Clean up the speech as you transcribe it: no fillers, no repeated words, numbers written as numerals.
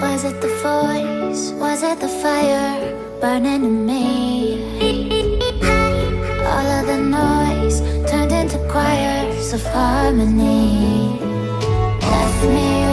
Was it the voice? Was it the fire burning in me? All of the noise turned into choirs of harmony. Left me